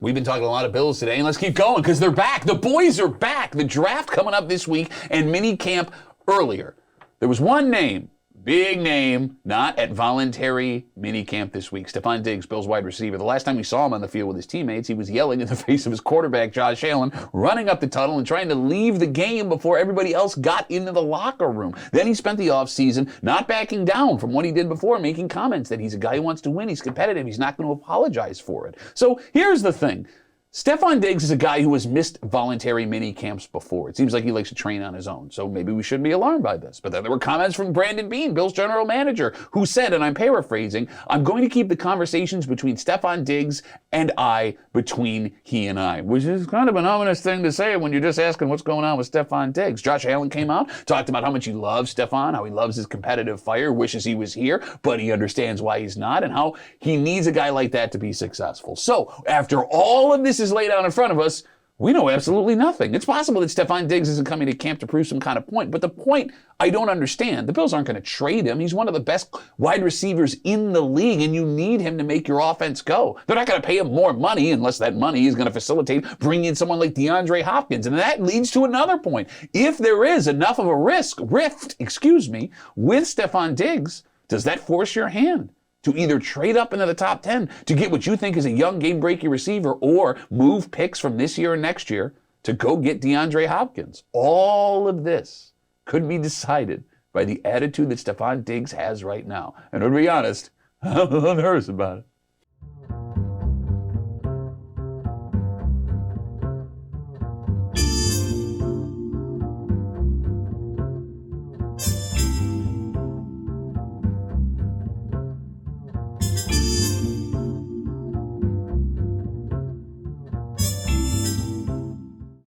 We've been talking a lot of Bills today, and let's keep going because they're back. The boys are back. The draft coming up this week and mini camp earlier. There was one name, big name, not at voluntary mini camp this week. Stefon Diggs, Bills wide receiver. The last time we saw him on the field with his teammates, he was yelling in the face of his quarterback, Josh Allen, running up the tunnel and trying to leave the game before everybody else got into the locker room. Then he spent the offseason not backing down from what he did before, making comments that he's a guy who wants to win, he's competitive, he's not going to apologize for it. So here's the thing. Stefon Diggs is a guy who has missed voluntary mini camps before. It seems like he likes to train on his own, so maybe we shouldn't be alarmed by this. But then there were comments from Brandon Beane, Bill's general manager, who said, and I'm paraphrasing, I'm going to keep the conversations between Stefon Diggs and I between he and I, which is kind of an ominous thing to say when you're just asking what's going on with Stefon Diggs. Josh Allen came out, talked about how much he loves Stefon, how he loves his competitive fire, wishes he was here, but he understands why he's not, and how he needs a guy like that to be successful. So after all of this is laid out in front of us, we know absolutely nothing. It's possible that Stefon Diggs isn't coming to camp to prove some kind of point, but the point I don't understand. The Bills aren't going to trade him. He's one of the best wide receivers in the league, and you need him to make your offense go. They're not going to pay him more money unless that money is going to facilitate bringing in someone like DeAndre Hopkins, and that leads to another point. If there is enough of a rift, with Stefon Diggs, does that force your hand to either trade up into the top 10 to get what you think is a young game-breaking receiver or move picks from this year and next year to go get DeAndre Hopkins? All of this could be decided by the attitude that Stefon Diggs has right now. And to be honest, I'm a little nervous about it.